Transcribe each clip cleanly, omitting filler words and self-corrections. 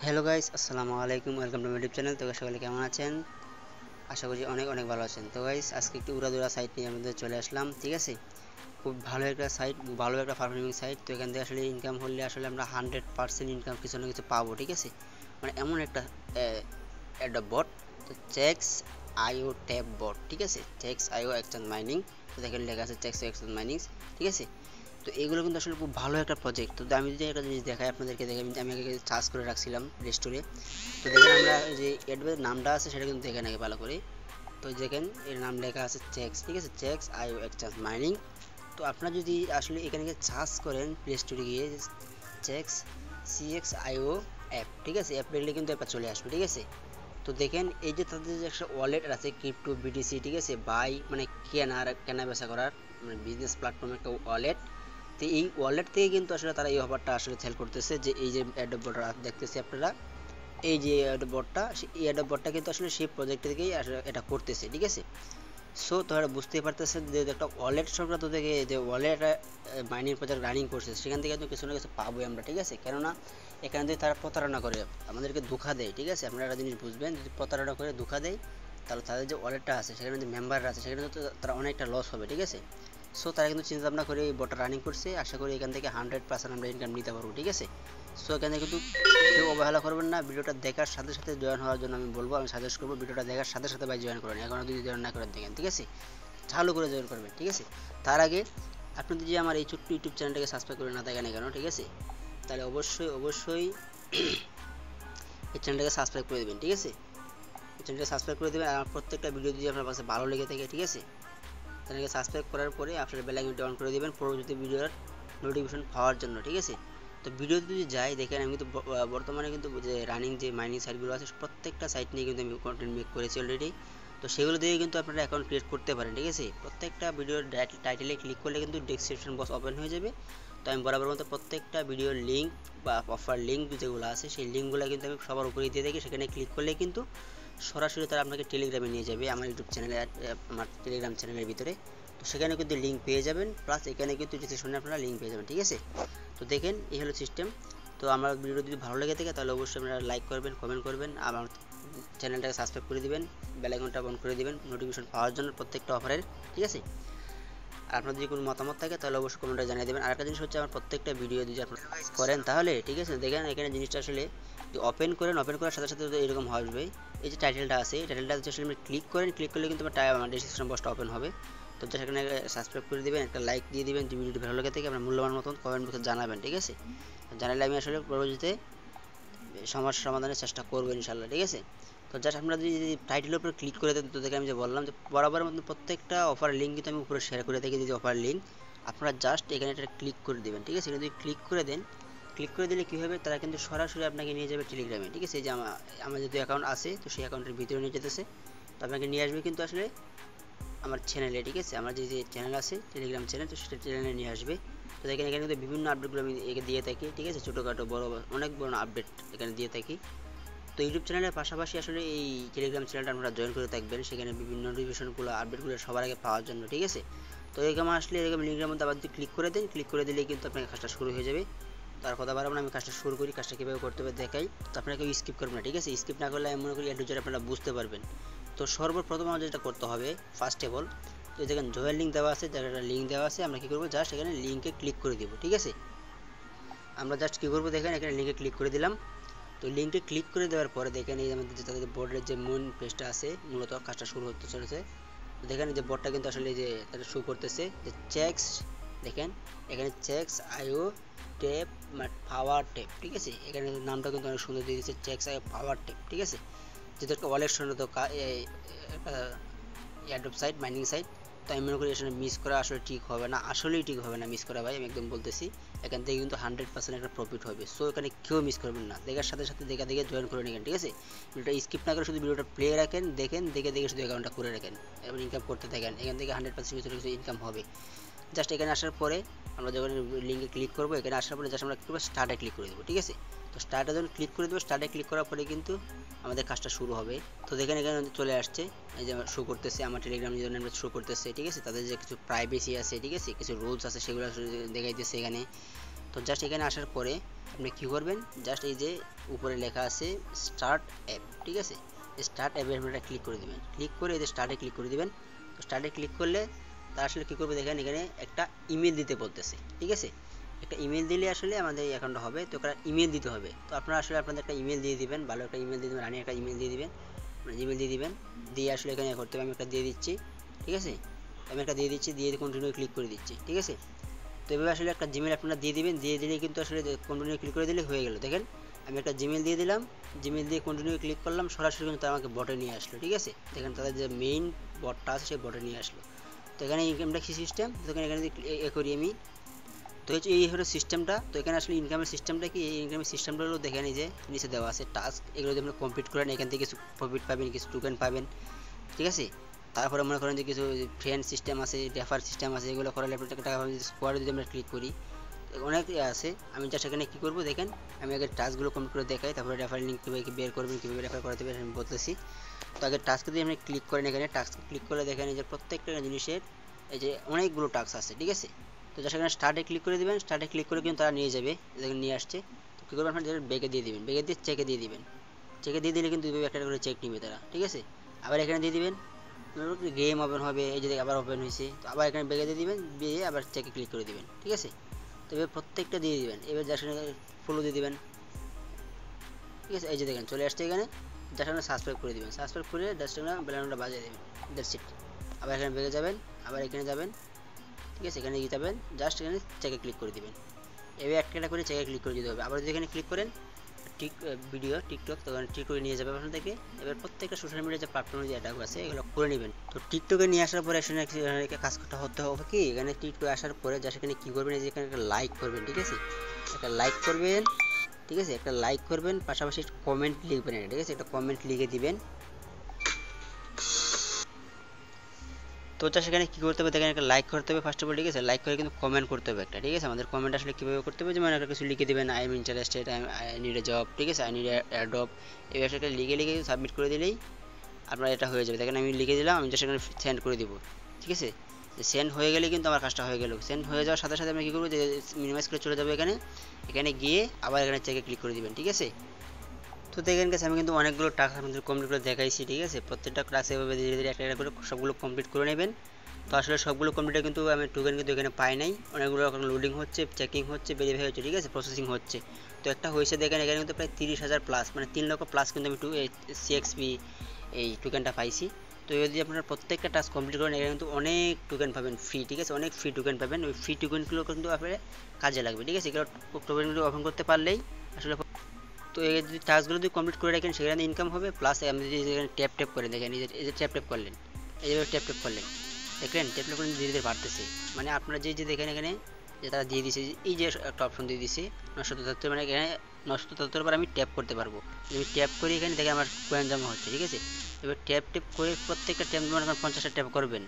Hello guys, আসসালামু আলাইকুম। Welcome to my YouTube channel. তো সকলে কেমন আছেন? আশা করি অনেক অনেক ভালো আছেন। তো গাইস, আজকে একটু উড়াদুরা সাইট নিয়ে আমাদের চলে আসলাম, ঠিক আছে। খুব ভালো একটা সাইট, ভালো একটা ফার্মিং সাইট। তো এখান থেকে আসলে ইনকাম হলে আসলে আমরা 100% ইনকাম কিছু না কিছু পাবো, ঠিক আছে। মানে এমন একটা একটা বট, তো চেক্স আইও ট্যাব বট, ঠিক আছে। চেক্স আইও এক্সচেঞ্জ মাইনিং, তো দেখেন লেখা আছে চেক্স এক্সচেঞ্জ মাইনিং, ঠিক আছে। তো এগুলো কিন্তু আসলে খুব ভালো একটা প্রজেক্ট। তো আমি যদি একটা জিনিস দেখাই আপনাদেরকে, দেখেন আমি আগে সার্চ করে রাখছিলাম প্লে স্টোরে। তো দেখেন আমরা যে অ্যাডভের নামটা আছে সেটা কিন্তু দেখেন আগে ভালো করে। তো দেখেন এর নাম লেখা আছে চেক্স, ঠিক আছে, চেক্স আইও এক্সচেঞ্জ মাইনিং। তো আপনারা যদি আসলে এখানে গিয়ে সার্চ করেন প্লে স্টোরে গিয়ে চেক্স সিএক্স আইও অ্যাপ, ঠিক আছে, অ্যাপ লিখলে কিন্তু অ্যাপটা চলে আসবে, ঠিক আছে। তো দেখেন এই যে তাদের যে একটা ওয়ালেট আছে ক্রিপ্টো বিটিসি, ঠিক আছে, বাই মানে কেনা বেচা করার মানে বিজনেস প্ল্যাটফর্ম একটা ওয়ালেট। তো এই ওয়ালেট থেকে কিন্তু আসলে তারা এই অফারটা আসলে সেল করতেছে, যে এই যে অ্যাডব বটটা দেখতেছি আপনারা, এই যে অ্যাডব বটটা, এই অ্যাডব বটটা কিন্তু আসলে সেই প্রজেক্ট থেকেই আসলে এটা করতেছে, ঠিক আছে। সো তোমরা বুঝতেই পারতেছেন যে একটা ওয়ালেট সংক্রান্ত থেকে যে ওয়ালেট মাইনিং প্রজেক্ট রানিং করছে, সেখান থেকে কিন্তু কিছু না কিছু পাবোই আমরা, ঠিক আছে। কেননা এখানে যদি তারা প্রতারণা করে আমাদেরকে ধোঁকা দেয়, ঠিক আছে, আপনারা একটা জিনিস বুঝবেন, যদি প্রতারণা করে ধোঁকা দেয় তাহলে তাদের যে ওয়ালেটটা আছে সেখানে যে মেম্বাররা আছে সেখানে তো তারা অনেকটা লস হবে, ঠিক আছে। সো তারা কিন্তু চিন্তা ভাবনা করে এই বটটা রানিং করছে, আশা করি এখান থেকে 100% আমরা ইনকাম নিতে পারবো, ঠিক আছে। সো এখানে কিন্তু কেউ অবহেলা করবেন না, ভিডিওটা দেখার সাথে সাথে জয়েন হওয়ার জন্য আমি বলবো, আমি সাজেস্ট করবো ভিডিওটা দেখার সাথে সাথে ভাই জয়েন করেন, এখন যদি জয়েন না করেন দেখেন, ঠিক আছে, চালু করে জয়েন করবেন, ঠিক আছে। তার আগে আপনি যদি আমার এই ছোট্ট ইউটিউব চ্যানেলটাকে সাবস্ক্রাইব করে না থাকেন কেন, ঠিক আছে, তাহলে অবশ্যই অবশ্যই এই চ্যানেলটাকে সাবস্ক্রাইব করে দেবেন, ঠিক আছে। এই চ্যানেলটাকে সাবস্ক্রাইব করে দেবেন, আর প্রত্যেকটা ভিডিও যদি আপনার কাছে ভালো লেগে থাকে, ঠিক আছে, চ্যানেলকে সাবস্ক্রাইব করার পরে আপনার বেল আইকনটি অন করে দেবেন পরবর্তী ভিডিওর নোটিফিকেশন পাওয়ার জন্য, ঠিক আছে। তো ভিডিওতে যদি যাই দেখেন আমি কিন্তু বর্তমানে কিন্তু যে রানিং যে মাইনিং সাইটগুলো আছে প্রত্যেকটা সাইট নিয়ে কিন্তু আমি কন্টেন্ট মেক করেছি অলরেডি। তো সেগুলো দিয়ে কিন্তু আপনারা অ্যাকাউন্ট ক্রিয়েট করতে পারেন, ঠিক আছে। প্রত্যেকটা ভিডিওর টাইটেলে ক্লিক করলে কিন্তু ডেসক্রিপশন বক্স ওপেন হয়ে যাবে। তো আমি বরাবর মতো প্রত্যেকটা ভিডিওর লিঙ্ক বা অফার লিঙ্ক যেগুলো আছে সেই লিঙ্কগুলো কিন্তু আমি সবার উপরে দিয়ে থাকি, সেখানে ক্লিক করলে কিন্তু সরাসরি তারা আপনাকে টেলিগ্রামে নিয়ে যাবে, আমার ইউটিউব চ্যানেলে, আমার টেলিগ্রাম চ্যানেলের ভিতরে। তো সেখানে কিন্তু লিঙ্ক পেয়ে যাবেন, প্লাস এখানে কিন্তু ডিসক্রিপশনে আপনারা লিঙ্ক পেয়ে যাবেন, ঠিক আছে। তো দেখেন এই হলো সিস্টেম। তো আমার ভিডিও যদি ভালো লেগে থাকে তাহলে অবশ্যই আপনারা লাইক করবেন, কমেন্ট করবেন, আমার চ্যানেলটাকে সাবস্ক্রাইব করে দিবেন, বেল আইকনটা অন করে দিবেন নোটিফিকেশন পাওয়ার জন্য প্রত্যেকটা অফারের, ঠিক আছে। আর আপনার যদি কোনো মতামত থাকে তাহলে অবশ্যই কমেন্টে জানিয়ে দেবেন। আর একটা জিনিস হচ্ছে, আমার প্রত্যেকটা ভিডিও যদি আপনারা করেন তাহলে, ঠিক আছে, দেখেন এখানে জিনিসটা আসলে ওপেন করেন, ওপেন করার সাথে সাথে এরকম হবে, এই যে টাইটেলটা আছে এই টাইটেলটা আসলে আপনি ক্লিক করেন, ক্লিক করলে কিন্তু আমার ডেসক্রিপশন বক্সটা ওপেন হবে। তো সেখানে সাবস্ক্রাইব করে দিবেন, একটা লাইক দিয়ে দিবেন, যে ভিডিওটি ভালো লাগে থেকে আপনার মূল্যবান মতন কমেন্ট বক্সে জানাবেন, ঠিক আছে। জানালে আমি আসলে পরবর্তীতে সমস্যার সমাধানের চেষ্টা করবো ইনশাল্লাহ, ঠিক আছে। তো জাস্ট আপনারা যদি টাইটেলের উপরে ক্লিক করে দেন, তো দেখে আমি যে বললাম যে বরাবর মতন প্রত্যেকটা অফার লিঙ্ক কিন্তু আমি উপরে শেয়ার করে থাকি, যে অফার লিঙ্ক আপনারা জাস্ট এখানে একটা ক্লিক করে দেবেন, ঠিক আছে। যদি ক্লিক করে দেন, ক্লিক করে দিলে কী হবে, তারা কিন্তু সরাসরি আপনাকে নিয়ে যাবে টেলিগ্রামে, ঠিক আছে। এই যে আমার যেহেতু অ্যাকাউন্ট আছে তো সেই অ্যাকাউন্টের ভিতরে নিয়ে যেতেছে, তো আপনাকে নিয়ে আসবে কিন্তু আসলে আমার চ্যানেলে, ঠিক আছে, আমার যে চ্যানেল আছে টেলিগ্রাম চ্যানেল, তো সেটা চ্যানেলে নিয়ে আসবে। তো দেখেন এখানে কিন্তু বিভিন্ন আপডেটগুলো আমি দিয়ে থাকি, ঠিক আছে, ছোটোখাটো বড় অনেক বড় আপডেট এখানে দিয়ে থাকি। তো ইউটিউব চ্যানেলের পাশাপাশি আসলে এই টেলিগ্রাম চ্যানেলটা আপনারা জয়েন করে থাকবেন, সেখানে বিভিন্ন নোটিফিকেশনগুলো আপডেটগুলো সবার আগে পাওয়ার জন্য, ঠিক আছে। তো এরকম আসলে এরকম লিঙ্কের মধ্যে আবার যদি ক্লিক করে দেন, ক্লিক করে দিলেই কিন্তু আপনার কাজটা শুরু হয়ে যাবে। তার কথা বাড়াবো না, আমি কাজটা শুরু করি, কাজটা কীভাবে করতে হবে দেখাই। তো আপনারা কেউ স্কিপ করবেন না, ঠিক আছে, স্কিপ না করলে আমি মনে করি এটুকু আপনারা বুঝতে পারবেন। তো সর্বপ্রথম আমাদের যেটা করতে হবে ফার্স্ট অফ অল, তো দেখেন জয়েন লিঙ্ক দেওয়া আছে, একটা লিঙ্ক দেওয়া আছে, আমরা কী করবো, জাস্ট এখানে লিঙ্কে ক্লিক করে দেবো, ঠিক আছে। আমরা জাস্ট কী করবো, দেখেন এখানে লিঙ্কে ক্লিক করে দিলাম। তো লিঙ্কে ক্লিক করে দেওয়ার পরে দেখেন এই আমাদের যে তাদের বোর্ডের যে মেন পেজটা আছে, মূলত কাজটা শুরু হতে চলেছে। তো দেখেন যে বোর্ডটা কিন্তু আসলে যে তাদের শো করতেছে যে চেক্স, দেখেন এখানে চেক্স আইও টেপ পাওয়ার টেপ, ঠিক আছে। এখানে নামটা কিন্তু অনেক সুন্দর দিয়ে দিচ্ছে, চেক্স আইও পাওয়ার টেপ, ঠিক আছে। যেহেতু একটা ওয়ালেট সন্ন্যত একটা এয়ারড্রপ সাইট, মাইনিং সাইট। তো আমি মনে করি আসলে মিস করা আসলে ঠিক হবে না, আসলেই ঠিক হবে না মিস করা ভাই, আমি একদম বলতেছি। এখান থেকে কিন্তু 100% একটা প্রফিট হবে। সো এখানে কেউ মিস করবেন না, দেখার সাথে সাথে দেখে জয়েন করে নেবেন, ঠিক আছে। ভিডিওটা স্কিপ না করে শুধু ভিডিওটা প্লে রাখেন, দেখেন, দেখে শুধু অ্যাকাউন্টটা করে রাখেন এবং ইনকাম করতে থাকেন, এখান থেকে 100% কিছু ইনকাম হবে। জাস্ট এখানে আসার পরে আমরা যখন লিঙ্কে ক্লিক করবো, এখানে আসার পরে জাস্ট আমরা কী করবো, স্টার্টে ক্লিক করে দেবো, ঠিক আছে। তো স্টার্টে যখন ক্লিক করে দেবো, স্টার্টে ক্লিক করার পরে কিন্তু আমাদের কাজটা শুরু হবে। তো দেখেন এখানে চলে আসছে, এই যে শো করতেছে আমার টেলিগ্রাম ইউজার নেমটা শো করতেছে, ঠিক আছে। তাদের যে কিছু প্রাইভেসি আছে, ঠিক আছে, কিছু রুলস আছে সেগুলো দেখাইতেছে এখানে। তো জাস্ট এখানে আসার পরে আপনি কী করবেন, জাস্ট এই যে উপরে লেখা আছে স্টার্ট অ্যাপ, ঠিক আছে, স্টার্ট অ্যাপে আপনারা ক্লিক করে দেবেন। ক্লিক করে এই যে স্টার্টে ক্লিক করে দেবেন। তো স্টার্টে ক্লিক করলে তার আসলে কী করবে দেখেন, এখানে একটা ইমেল দিতে বলতেছে, ঠিক আছে। একটা ইমেল দিলে আসলে আমাদের এই অ্যাকাউন্টটা হবে। তো একটা ইমেল দিতে হবে। তো আপনারা আসলে আপনাদের একটা ইমেল দিয়ে দিবেন, ভালো একটা ইমেল দিয়ে দেবেন, রানি একটা ইমেল দিয়ে দিবেন, মানে জিমেল দিয়ে দিবেন। দিয়ে আসলে এখানে করতে হবে, আমি একটা দিয়ে দিচ্ছি, ঠিক আছে। আমি একটা দিয়ে দিচ্ছি, দিয়ে কন্টিনিউ ক্লিক করে দিচ্ছি, ঠিক আছে। তো এভাবে আসলে একটা জিমেল আপনারা দিয়ে দিবেন, দিয়ে দিলে কিন্তু আসলে কন্টিনিউ ক্লিক করে দিলে হয়ে গেল। দেখেন আমি একটা জিমেল দিয়ে দিলাম, জিমেল দিয়ে কন্টিনিউ ক্লিক করলাম, সরাসরি কিন্তু আমাকে বটে নিয়ে আসলো, ঠিক আছে। দেখেন তাদের যে মেইন বটটা আছে সেই বটে নিয়ে আসলো। তো এখানে ইনকাম ট্যাক্স সিস্টেম, তো এখানে এ করি আমি। তো হচ্ছে এই হলো সিস্টেমটা। তো এখানে আসলে ইনকামের সিস্টেমটা কি, এই ইনকামের সিস্টেমটা হলো দেখেন এই যে নিচে দেওয়া আছে টাস্ক, এগুলো যদি আপনি কমপ্লিট করেন এখান থেকে কিছু প্রফিট পাবেন, কিছু টোকেন পাবেন, ঠিক আছে। তারপরে মনে করেন যে কিছু ফ্রেন্ড সিস্টেম আছে, রেফার সিস্টেম আছে, এগুলো করালে আপনি টাকা পাবেন। স্কোয়াডে যদি আমরা ক্লিক করি অনেক আছে। আমি জাস্ট এখানে কী করবো দেখেন, আমি আগে টাস্কগুলো কমপ্লিট করে দেখাই, তারপরে রেফার লিঙ্ক কীভাবে বের করবেন, কীভাবে রেফার করাতে পারবেন আমি বলতেছি। তো আগে টাস্কে যদি আপনি ক্লিক করেন, এখানে টাস্ক ক্লিক করলে দেখেন এই যে প্রত্যেকটা জিনিসের এই যে অনেকগুলো টাস্ক আছে, ঠিক আছে। তো জাস্ট এখানে স্টার্টে ক্লিক করে দেবেন। স্টার্টে ক্লিক করে কিন্তু তারা নিয়ে যাবে, দেখেন নিয়ে আসছে। তো কী করবেন, আপনার ব্যাগে দিয়ে দিবেন, ব্যাগে দিয়ে চেকে দিয়ে দিবেন। চেকে দিয়ে দিলে কিন্তু একটা করে চেক নিবে তারা, ঠিক আছে। আবার এখানে দিয়ে দিবেন, গেম ওপেন হবে, এই যে আবার ওপেন হয়েছে। তো আবার এখানে ব্যাগে দিয়ে দিবেন, দিয়ে আবার চেকে ক্লিক করে দিবেন, ঠিক আছে। তো এবার প্রত্যেকটা দিয়ে দিবেন। এবার জাস্ট ফলো দিয়ে দিবেন, ঠিক আছে। এই যে দেখেন চলে আসছে এখানে, জাস্ট আপনারা সাবস্ক্রাইব করে দিবেন। সাবস্ক্রাইব করে জাস্ট আপনারা বেলানোটা বাজিয়ে দেবেন, দ্যাটস ইট। আবার এখানে ব্যাগে যাবেন, আবার এখানে যাবেন, ঠিক আছে। এখানে গিয়ে যাবেন, জাস্ট এখানে চেকে ক্লিক করে দিবেন। এবার একটা করে চেকে ক্লিক করে দিতে হবে। আবার যদি এখানে ক্লিক করেন ভিডিও টিকটক, তো টিকটকে নিয়ে যাবে আপনাদেরকে। এবার প্রত্যেকটা সোশ্যাল মিডিয়া যে প্ল্যাটফর্মে যে অ্যাড আছে এগুলো করে নেবেন। তো টিকটকে নিয়ে আসার পরে এখানে কাজ করতে হতে হবে কি, এখানে টিকটকে আসার পরে জাস্ট এখানে কী করবেন, এই যে এখানে একটা লাইক করবেন, ঠিক আছে। একটা লাইক করবেন, ঠিক আছে, একটা লাইক করবেন, পাশাপাশি কমেন্ট লিখবেন, ঠিক আছে, একটা কমেন্ট লিখে দিবেন। তো সেখানে কী করতে হবে দেখেন, একটা লাইক করতে হবে ফার্স্ট অফ অল, ঠিক আছে। লাইক করে কিন্তু কমেন্ট করতে হবে একটা, ঠিক আছে। আমাদের কমেন্ট আসলে কীভাবে করতে হবে, যেমন একটা কিছু লিখে দেবেন, I am interested, I need a job, ঠিক আছে, আই নিড এ জব। এই ব্যবসাটা লিখে লিখে সাবমিট করে দিলেই আপনার এটা হয়ে যাবে। দেখেন আমি লিখে দিলাম, আমি জাস্ট এখানে সেন্ড করে দিব, ঠিক আছে। সেন্ড হয়ে গেলে কিন্তু আমার কাজটা হয়ে গেল। সেন্ড হয়ে যাওয়ার সাথে সাথে আমি কী করবো, যে মিনিমাইজ করে চলে যাবো এখানে, এখানে গিয়ে আবার এখানে চেকে ক্লিক করে দিবেন, ঠিক আছে। তো দেখেন গেছে আমি কিন্তু অনেকগুলো টাস্ক আপনাদের কমপ্লিট করে দেখাইছি, ঠিক আছে। প্রত্যেকটা টাস্ক এভাবে ধীরে ধীরে একটা একটা করে সবগুলো কমপ্লিট করে নেবেন। তো আসলে সবগুলো কমপ্লিটে কিন্তু আমি টোকেন কিন্তু এখানে পাই নাই, অনেকগুলো এখন লোডিং হচ্ছে, চেকিং হচ্ছে, ভেরিফাই হচ্ছে, ঠিক আছে, প্রসেসিং হচ্ছে। তো একটা হয়েছে দেখেন এখানে কিন্তু প্রায় 30,000 প্লাস, মানে 3 লক্ষ প্লাস কিন্তু আমি সিএক্সপি এই টোকেনটা পাইছি। তো যদি আপনারা প্রত্যেকটা টাস্ক কমপ্লিট করেন এখানে কিন্তু অনেক টোকেন পাবেন ফ্রি, ঠিক আছে, অনেক ফ্রি টোকেন পাবেন। ওই ফ্রি টোকেনগুলো কিন্তু আপনার কাজে লাগবে, ঠিক আছে। এগুলো টোকেনগুলো ওপেন করতে পারলেই আসলে। তো এই যদি টাস্কগুলো যদি কমপ্লিট করে রাখেন সেখানে ইনকাম হবে, প্লাস আপনি যদি এখানে ট্যাপ ট্যাপ করে দেখেন, এই যে ট্যাপ ট্যাপ করলেন, এইভাবে ট্যাপ ট্যাপ করলেন, দেখলেন ট্যাপ ট্যাপ করে ধীরে ধীরে বাড়তেছে। মানে আপনারা যে দেখেন এখানে যে তারা দিয়ে দিছে, এই যে একটা অপশন দিয়ে দিছে 973, মানে এখানে 973 বার আমি ট্যাপ করতে পারবো। আমি ট্যাপ করি এখানে দেখে আমার কয়েন জমা হচ্ছে, ঠিক আছে। এবার ট্যাপ ট্যাপ করে প্রত্যেকটা ট্যাপ মানে 50টা ট্যাপ করবেন।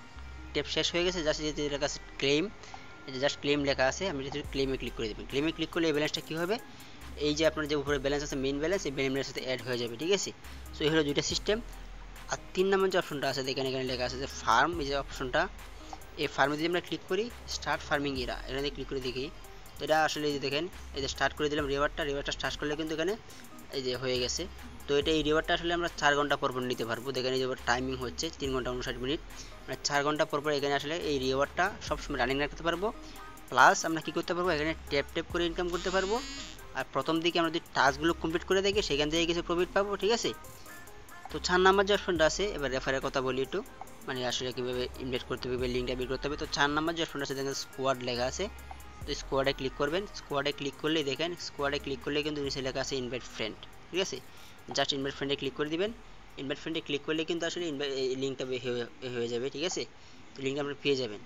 ট্যাপ শেষ হয়ে গেছে, জাস্ট যে লেখা আছে ক্লেম, এই যে জাস্ট ক্লেম লেখা আছে, আমি যদি ক্লেমে ক্লিক করে দেবেন। ক্লেমে ক্লিক করলে এই ব্যালেন্সটা কী হবে, এই যে আপনার যে উপরে ব্যালেন্স আছে মেইন ব্যালেন্স, এই ব্যালেন্সের সাথে অ্যাড হয়ে যাবে, ঠিক আছে। সো এই হলো দুইটা সিস্টেম। আর 3 নম্বর যে অপশনটা আছে দেখেন, এখানে লেখা আছে যে ফার্ম, এই যে অপশনটা, এই ফার্মে যদি আমরা ক্লিক করি স্টার্ট ফার্মিং এখানে ক্লিক করে দেখি। তো এটা আসলে এই যে দেখেন এই যে স্টার্ট করে দিলাম রিওয়ার্ডটা স্টার্ট করলে কিন্তু এখানে এই যে হয়ে গেছে। তো এটা এই রিওয়ার্ডটা আসলে আমরা 4 ঘন্টা পর নিতে পারবো। দেখেন এই যে টাইমিং হচ্ছে 3 ঘন্টা 59 মিনিট, মানে 4 ঘন্টা পর এখানে আসলে এই রিওয়ার্ডটা সবসময় রানিং রাখতে পারবো। প্লাস আমরা কী করতে পারবো, এখানে ট্যাপ ট্যাপ করে ইনকাম করতে পারবো। আর প্রথম দিকে আমরা যদি টাস্কগুলো কমপ্লিট করে দেখি সেখান থেকে কিছু প্রফিট পাবো, ঠিক আছে। তো 4 নাম্বার যে অপশনটা আছে, এবার রেফারের কথা বলি একটু, মানে আসলে কীভাবে ইনভেস্ট করতে হবে, লিঙ্কটা বের করতে হবে। তো 4 নাম্বার যে অপশনটা আছে দেখেন স্কোয়াড লেখা আছে, তো স্কোয়াডে ক্লিক করবেন। স্কোয়াডে ক্লিক করলেই দেখেন, স্কোয়াডে ক্লিক করলে কিন্তু নিচে লেখা আছে ইনভাইট ফ্রেন্ড, ঠিক আছে। জাস্ট ইনভাইট ফ্রেন্ডে ক্লিক করে দিবেন। ইনভাইট ফ্রেন্ডে ক্লিক করলে কিন্তু আসলে লিঙ্কটা হয়ে যাবে, ঠিক আছে। তো লিঙ্কটা আপনি পেয়ে যাবেন।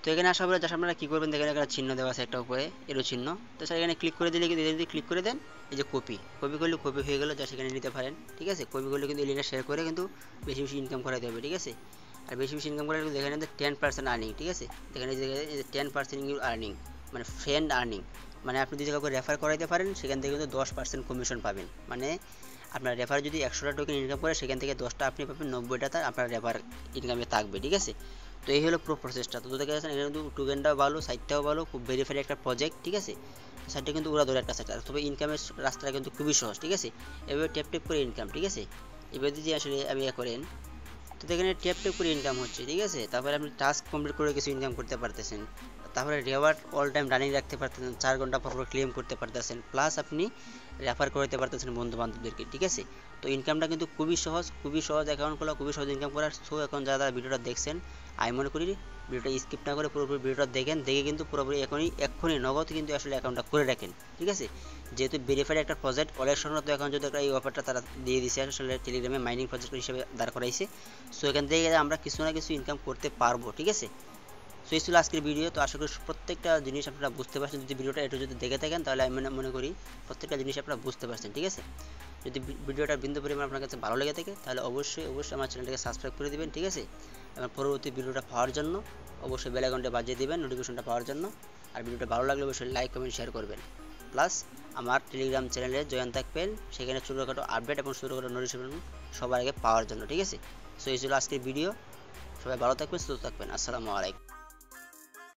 তো এখানে আসার পরে জাস্ট আপনারা কী করবেন দেখেন, এখানে চিহ্ন দেওয়া আছে একটা উপরে এরো চিহ্ন। তো স্যার এখানে ক্লিক করে দিলে কিন্তু যদি ক্লিক করে দেন, এই যে কপি করলে কপি হয়ে গেলো, জাস্ট এখানে নিতে পারেন, ঠিক আছে। কপি করলে কিন্তু এই লিঙ্কটা শেয়ার করে কিন্তু বেশি বেশি ইনকাম করাতে হবে, ঠিক আছে। আর বেশি বেশি ইনকাম করে দেখেন 10% আর্নিং, ঠিক আছে। দেখেন এই যে 10% আর্নিং, মানে ফ্রেন্ড আর্নিং, মানে আপনি যদি কাউকে রেফার করাইতে পারেন সেখান থেকে কিন্তু 10% কমিশন পাবেন। মানে আপনার রেফার যদি 100টা টোকেন ইনকাম করে সেখান থেকে 10টা আপনি পাবেন, 90টা আপনার রেফার ইনকামে থাকবে, ঠিক আছে। তো এই হলো পুরো প্রসেসটা। তো দেখে গেছেন এখানে কিন্তু টোকেনটাও ভালো, সাইটটাও ভালো, খুব ভেরিফাইড একটা প্রজেক্ট, ঠিক আছে। সাইটটা কিন্তু উড়াধুরা একটা সাইট, তবে ইনকামের রাস্তাটা কিন্তু খুবই সহজ, ঠিক আছে। এভাবে ট্যাপ ট্যাপ করে ইনকাম, ঠিক আছে। এবার যদি আসলে আমি করেন, তো এখানে ট্যাপ ট্যাপ করে ইনকাম হচ্ছে, ঠিক আছে। তারপরে আপনি টাস্ক কমপ্লিট করে কিছু ইনকাম করতে পারতেছেন, তারপরে রিওয়ার্ড অল টাইম রানিং রাখতে পারতেছেন, 4 ঘন্টা পর পর ক্লেম করতে পারতেছেন, প্লাস আপনি রেফার করতে পারতেছেন বন্ধু বান্ধবদেরকে, ঠিক আছে। তো ইনকামটা কিন্তু খুবই সহজ অ্যাকাউন্ট খোলা, খুবই সহজ ইনকাম করার। সো এখন যারা ভিডিওটা দেখছেন, আমি মনে করি ভিডিওটা স্কিপ না করে পুরোপুরি ভিডিওটা দেখে কিন্তু পুরোপুরি এক্ষুনি নগদ কিন্তু আসলে অ্যাকাউন্টটা করে রাখেন, ঠিক আছে। যেহেতু ভেরিফাইড একটা প্রজেক্ট অলের সঙ্গে, তো এখন যদি এই অফারটা তারা দিয়ে দিছে আসলে টেলিগ্রামে মাইনিং প্রজেক্ট হিসেবে দাঁড় করাইছে। সো এখান থেকে আমরা কিছু না কিছু ইনকাম করতে পারবো, ঠিক আছে। সো এই ছিল আজকের ভিডিও। তো আশা করি প্রত্যেকটা জিনিস আপনারা বুঝতে পারছেন। যদি ভিডিওটা একটু যদি দেখে থাকেন, তাহলে আমি মনে করি প্রত্যেকটা জিনিস আপনারা বুঝতে পারছেন, ঠিক আছে। যদি ভিডিওটা বিন্দু পরিমাণ আপনার কাছে ভালো লেগে থাকে, তাহলে অবশ্যই আমার চ্যানেলটাকে সাবস্ক্রাইব করে দিবেন, ঠিক আছে। এবং পরবর্তী ভিডিওটা পাওয়ার জন্য অবশ্যই বেল আইকনটা বাজিয়ে দিবেন নোটিফিকেশনটা পাওয়ার জন্য। আর ভিডিওটা ভালো লাগলে অবশ্যই লাইক কমেন্ট শেয়ার করবেন। প্লাস আমার টেলিগ্রাম চ্যানেলে জয়েন থাকবেন, সেখানে ছোটোখাটো আপডেট এবং ছোটোখাটো নোটিফিকেশন সবার আগে পাওয়ার জন্য, ঠিক আছে। সো এই ছিল আজকের ভিডিও। সবাই ভালো থাকবেন, সুস্থ থাকবেন। আসসালামু আলাইকুম।